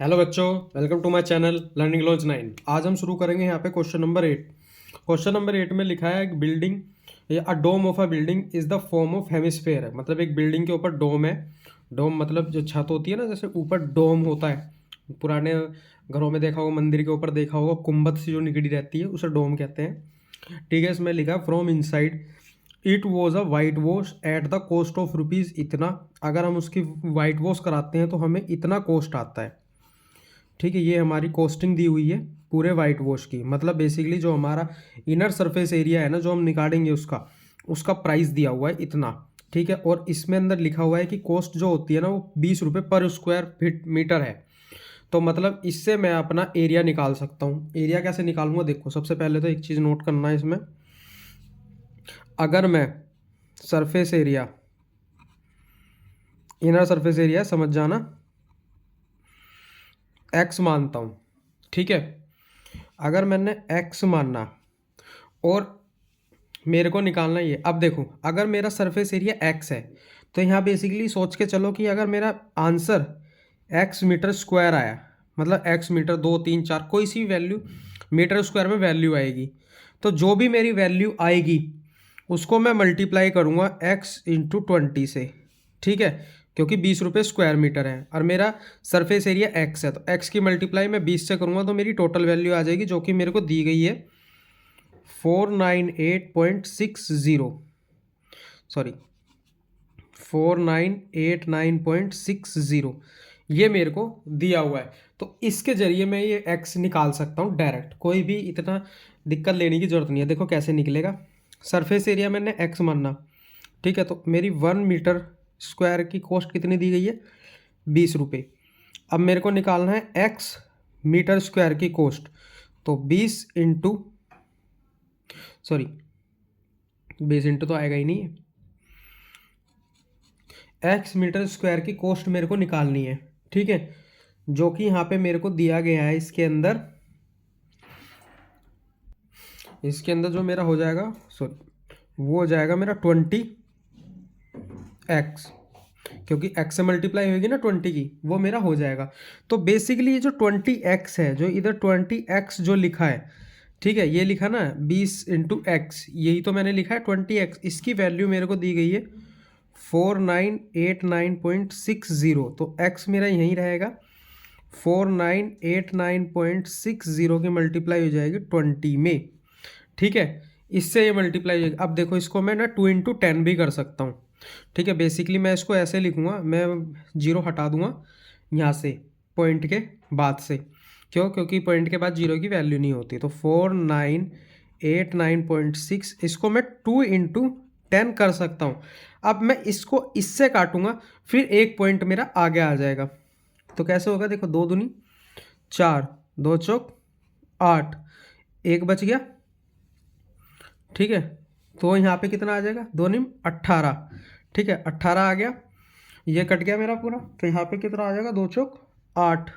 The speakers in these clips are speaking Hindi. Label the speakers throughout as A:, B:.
A: हेलो बच्चों, welcome to my channel learning launch 9। आज हम शुरू करेंगे यहाँ पे क्वेश्चन नंबर 8। क्वेश्चन नंबर 8 में लिखा है एक बिल्डिंग या a dome of a building is the form of hemisphere है। मतलब एक बिल्डिंग के ऊपर डोम है। डोम मतलब जो छत होती है ना, जैसे ऊपर डोम होता है। पुराने घरों में देखा होगा, मंदिर के ऊपर देखा होगा, कुंभत सी जो निकली रहती है उसे डोम कहते हैं। ठीक है, इसमें लिखा from inside it was a white wash at the cost of rupees इतना। अगर हम उसकी वाइट वॉश कराते हैं तो हमें इतना कॉस्ट आता है। ठीक है, ये हमारी कॉस्टिंग दी हुई है पूरे वाइट वॉश की। मतलब बेसिकली जो हमारा इनर सरफेस एरिया है ना, जो हम निकालेंगे उसका उसका प्राइस दिया हुआ है इतना। ठीक है, और इसमें अंदर लिखा हुआ है कि कॉस्ट जो होती है ना वो 20 रुपये पर स्क्वायर फीट मीटर है। तो मतलब इससे मैं अपना एरिया निकाल सकता हूँ। एरिया कैसे निकालूंगा, देखो सबसे पहले तो एक चीज़ नोट करना है इसमें। अगर मैं surface area, inner surface area समझ जाना, एक्स मानता हूँ। ठीक है, अगर मैंने एक्स माना और मेरे को निकालना ही है। अब देखो, अगर मेरा सरफेस एरिया एक्स है तो यहाँ बेसिकली सोच के चलो कि अगर मेरा आंसर एक्स मीटर स्क्वायर आया, मतलब एक्स मीटर 2 3 4 कोई सी वैल्यू मीटर स्क्वायर में वैल्यू आएगी, तो जो भी मेरी वैल्यू आएगी उसको मैं मल्टीप्लाई करूँगा एक्स इंटू 20 से। ठीक है, क्योंकि 20 रुपये स्क्वायर मीटर है और मेरा सरफेस एरिया एक्स है, तो एक्स की मल्टीप्लाई मैं 20 से करूँगा तो मेरी टोटल वैल्यू आ जाएगी, जो कि मेरे को दी गई है 498.60। सॉरी, 4989.60 ये मेरे को दिया हुआ है। तो इसके जरिए मैं ये एक्स निकाल सकता हूँ डायरेक्ट। कोई भी इतना दिक्कत लेने की जरूरत नहीं है। देखो कैसे निकलेगा। सरफेस एरिया मैंने एक्स मानना। ठीक है, तो मेरी 1 मीटर स्क्वायर की कॉस्ट कितनी दी गई है, 20 रुपये। अब मेरे को निकालना है एक्स मीटर स्क्वायर की कॉस्ट। तो 20 इंटू, सॉरी 20 इंटू तो आएगा ही नहीं है, एक्स मीटर स्क्वायर की कॉस्ट मेरे को निकालनी है। ठीक है, जो कि यहाँ पे मेरे को दिया गया है इसके अंदर जो मेरा हो जाएगा, सॉरी वो हो जाएगा मेरा 20 एक्स, क्योंकि एक्स से मल्टीप्लाई होगी ना 20 की, वो मेरा हो जाएगा। तो बेसिकली ये जो 20 एक्स है, जो इधर 20 एक्स जो लिखा है, ठीक है, ये लिखा ना 20 इंटू एक्स, यही तो मैंने लिखा है 20 एक्स। इसकी वैल्यू मेरे को दी गई है 4989.60। तो एक्स मेरा यहीं रहेगा, 4989.60 की मल्टीप्लाई हो जाएगी 20 में। ठीक है, इससे ये मल्टीप्लाई हो जाएगी। अब देखो इसको मैं ना 2 इंटू 10 भी कर सकता हूँ। ठीक है, बेसिकली मैं इसको ऐसे लिखूँगा, मैं जीरो हटा दूंगा यहाँ से पॉइंट के बाद से। क्यों? क्योंकि पॉइंट के बाद जीरो की वैल्यू नहीं होती। तो 4989.6 इसको मैं 2 इंटू 10 कर सकता हूँ। अब मैं इसको इससे काटूंगा, फिर एक पॉइंट मेरा आगे आ जाएगा। तो कैसे होगा, देखो 2 दूनी 4, 2 चौक 8, एक बच गया। ठीक है, तो यहाँ पे कितना आ जाएगा, 2 निम 18। ठीक है, 18 आ गया, ये कट गया मेरा पूरा। तो यहाँ पे कितना आ जाएगा, 2 चौक 8,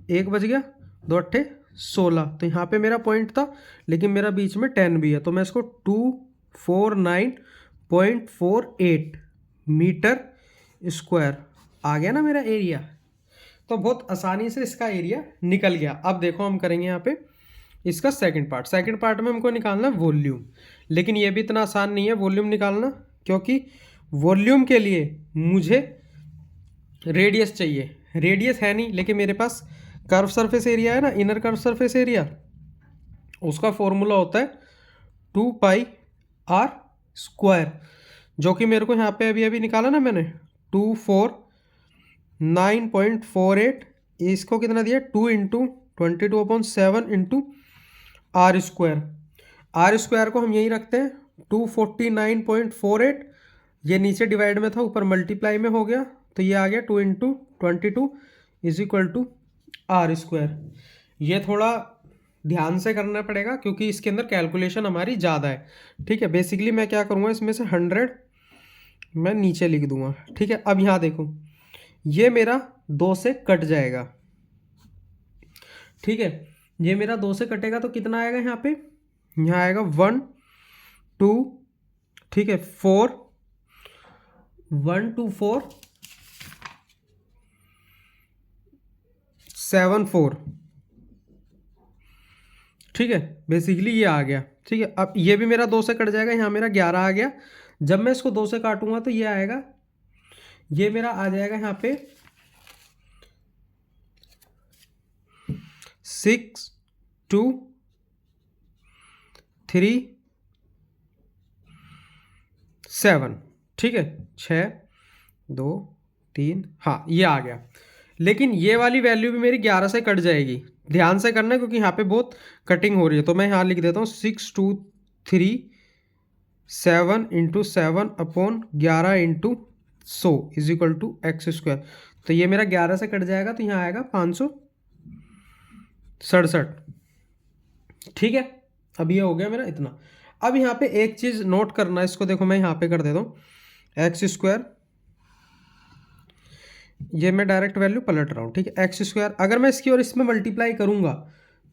A: एक बच गया, 2 अट्ठे 16। तो यहाँ पे मेरा पॉइंट था, लेकिन मेरा बीच में 10 भी है, तो मैं इसको 249.48 मीटर स्क्वायर आ गया ना मेरा एरिया। तो बहुत आसानी से इसका एरिया निकल गया। अब देखो हम करेंगे यहाँ पे इसका सेकंड पार्ट। सेकंड पार्ट में हमको निकालना है वॉल्यूम, लेकिन ये भी इतना आसान नहीं है वॉल्यूम निकालना, क्योंकि वॉल्यूम के लिए मुझे रेडियस चाहिए। रेडियस है नहीं, लेकिन मेरे पास कर्व सरफेस एरिया है ना, इनर कर्व सरफेस एरिया, उसका फॉर्मूला होता है 2 पाई r स्क्वायर, जो कि मेरे को यहाँ पे अभी अभी निकाला ना मैंने, 249.48। इसको कितना दिया, 2 into 22/7 into R square. R square को हम यहीं रखते हैं, 249.48। ये नीचे डिवाइड में था, ऊपर मल्टीप्लाई में हो गया, तो ये आ गया 2 into 22 is equal to r square. ये थोड़ा ध्यान से करना पड़ेगा, क्योंकि इसके अंदर कैलकुलेशन हमारी ज़्यादा है। ठीक है, बेसिकली मैं क्या करूँगा, इसमें से 100 मैं नीचे लिख दूंगा। ठीक है, अब यहाँ देखो, ये मेरा 2 से कट जाएगा। ठीक है, ये मेरा 2 से कटेगा तो कितना आएगा यहाँ पे, यहाँ आएगा 1 2, ठीक है 4, 1 2 4, 74। ठीक है, बेसिकली ये आ गया। ठीक है, अब ये भी मेरा 2 से कट जाएगा, यहाँ मेरा 11 आ गया। जब मैं इसको 2 से काटूंगा तो ये आएगा, ये मेरा आ जाएगा यहाँ पे 6 2 3 7। ठीक है, 6 2 3, हाँ ये आ गया। लेकिन ये वाली वैल्यू भी मेरी 11 से कट जाएगी, ध्यान से करना है क्योंकि यहाँ पे बहुत कटिंग हो रही है। तो मैं यहाँ लिख देता हूँ 6 2 3 7 into 7/11 into 100 is equal to x²। तो ये मेरा 11 से कट जाएगा तो यहाँ आएगा 567। ठीक है, अब ये हो गया मेरा इतना। अब यहाँ पे एक चीज़ नोट करना है, इसको देखो मैं यहाँ पे कर देता हूँ x², ये मैं डायरेक्ट वैल्यू पलट रहा हूँ। ठीक है, x², अगर मैं इसकी और इसमें मल्टीप्लाई करूँगा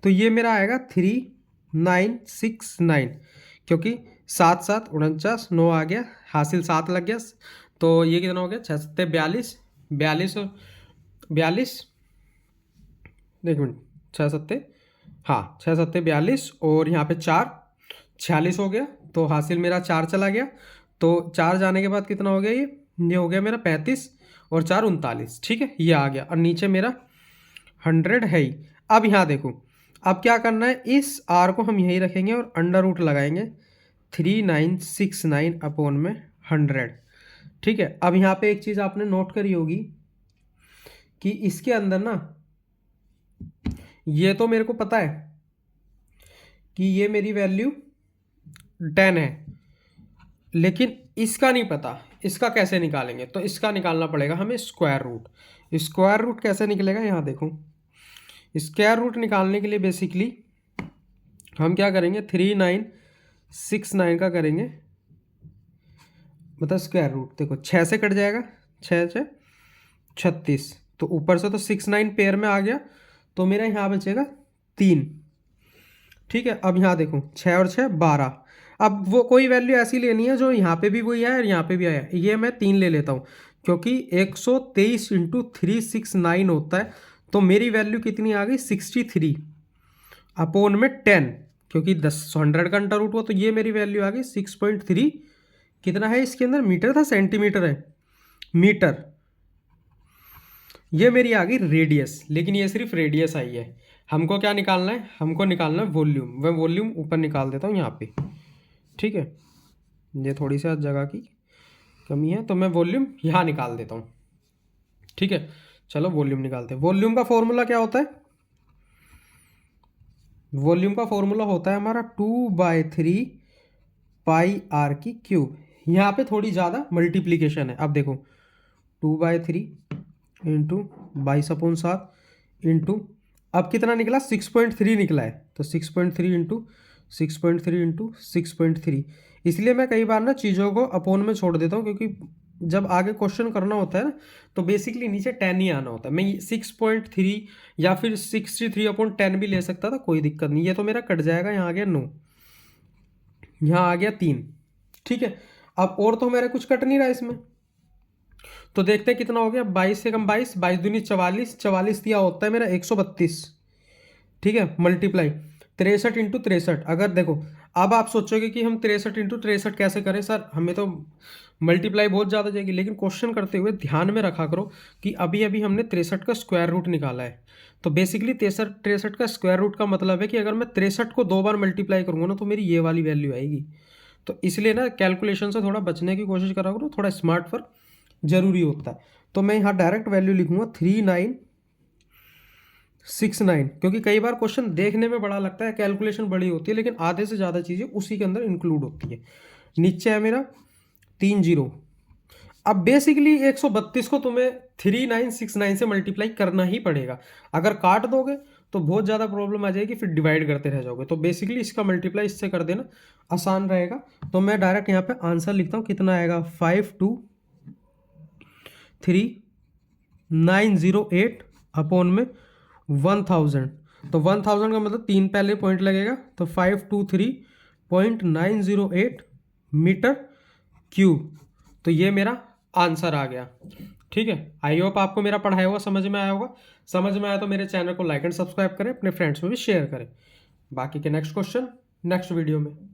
A: तो ये मेरा आएगा 3969, क्योंकि 7 7 49, 9 आ गया, हासिल 7 लग गया। तो ये कितना हो गया, 6 7 42, 42 और 42, एक मिनट, 6 7, हाँ 6 7 42 और यहाँ पे 4 46 हो गया। तो हासिल मेरा 4 चला गया। तो 4 जाने के बाद कितना हो गया, ये हो गया मेरा 35 और 4 39। ठीक है, ये आ गया और नीचे मेरा 100 है ही। अब यहाँ देखो, अब क्या करना है, इस r को हम यही रखेंगे और अंडर रूट लगाएंगे 3969/100। ठीक है, अब यहाँ पे एक चीज़ आपने नोट करी होगी कि इसके अंदर ना, ये तो मेरे को पता है कि ये मेरी वैल्यू 10 है, लेकिन इसका नहीं पता, इसका कैसे निकालेंगे। तो इसका निकालना पड़ेगा हमें स्क्वायर रूट। स्क्वायर रूट कैसे निकलेगा, यहाँ देखो, स्क्वायर रूट निकालने के लिए बेसिकली हम क्या करेंगे, 3969 का करेंगे मतलब स्क्वायर रूट। देखो 6 से कट जाएगा, 6 6 36, तो ऊपर से तो 69 पेयर में आ गया, तो मेरा यहाँ बचेगा 3। ठीक है, अब यहाँ देखो 6 और 6 12। अब वो कोई वैल्यू ऐसी लेनी है जो यहाँ पे भी वही है और यहाँ पे भी आया, ये मैं 3 ले लेता हूँ क्योंकि 123 इंटू 369 होता है। तो मेरी वैल्यू कितनी आ गई, 63/10, क्योंकि 100 का अंडर रूट हुआ, तो ये मेरी वैल्यू आ गई 6.3। कितना है इसके अंदर, मीटर था सेंटीमीटर है, मीटर। ये मेरी आ गई रेडियस, लेकिन ये सिर्फ रेडियस आई है। हमको क्या निकालना है, हमको निकालना है वॉल्यूम। मैं वॉल्यूम ऊपर निकाल देता हूँ यहाँ पे। ठीक है, ये थोड़ी सी जगह की कमी है तो मैं वॉल्यूम यहाँ निकाल देता हूँ। ठीक है, चलो वॉल्यूम निकालते हैं। वॉल्यूम का फॉर्मूला क्या होता है, वॉल्यूम का फॉर्मूला होता है हमारा 2/3 πr³। यहाँ पे थोड़ी ज़्यादा मल्टीप्लीकेशन है। अब देखो 2/3 इंटू 22/7 इंटू, अब कितना निकला, 6.3 निकला है। तो 6.3 इंटू 6.3 इंटू 6.3। इसलिए मैं कई बार ना चीज़ों को अपोन में छोड़ देता हूँ, क्योंकि जब आगे क्वेश्चन करना होता है ना तो बेसिकली नीचे 10 ही आना होता है। मैं 6.3 या फिर 63/10 भी ले सकता था, कोई दिक्कत नहीं। ये तो मेरा कट जाएगा, यहाँ आ गया 9, यहाँ आ गया 3। ठीक है, अब और तो मेरा कुछ कट नहीं रहा इसमें, तो देखते हैं कितना हो गया। 22 से कम 22, 22 दूनी 44, 44 दिया होता है मेरा 132। ठीक है, मल्टीप्लाई 63 इंटू 63। अगर देखो, अब आप सोचोगे कि हम 63 इंटू 63 कैसे करें सर, हमें तो मल्टीप्लाई बहुत ज़्यादा जाएगी। लेकिन क्वेश्चन करते हुए ध्यान में रखा करो कि अभी अभी हमने 63 का स्क्वायर रूट निकाला है। तो बेसिकली 63 का स्क्वायर रूट का मतलब है कि अगर मैं 63 को 2 बार मल्टीप्लाई करूँगा ना तो मेरी ये वाली वैल्यू आएगी। तो इसलिए ना कैलकुलेशन से थोड़ा बचने की कोशिश करा करो, थोड़ा स्मार्ट वर्क जरूरी होता है। तो मैं यहाँ डायरेक्ट वैल्यू लिखूंगा 3969, क्योंकि कई बार क्वेश्चन देखने में बड़ा लगता है, कैलकुलेशन बड़ी होती है, लेकिन आधे से ज़्यादा चीज़ें उसी के अंदर इंक्लूड होती है। नीचे है मेरा 30। अब बेसिकली 132 को तुम्हें 3969 से मल्टीप्लाई करना ही पड़ेगा। अगर काट दोगे तो बहुत ज़्यादा प्रॉब्लम आ जाएगी, फिर डिवाइड करते रह जाओगे। तो बेसिकली इसका मल्टीप्लाई इससे कर देना, आसान रहेगा। तो मैं डायरेक्ट यहाँ पे आंसर लिखता हूँ, कितना आएगा, 523,908/1000। तो 1000 का मतलब 3 पहले पॉइंट लगेगा, तो 523.908 मीटर क्यूब। तो ये मेरा आंसर आ गया। ठीक है, आई होप आपको मेरा पढ़ाया हुआ समझ में आया होगा। समझ में आया तो मेरे चैनल को लाइक एंड सब्सक्राइब करें, अपने फ्रेंड्स में भी शेयर करें। बाकी के नेक्स्ट क्वेश्चन नेक्स्ट वीडियो में।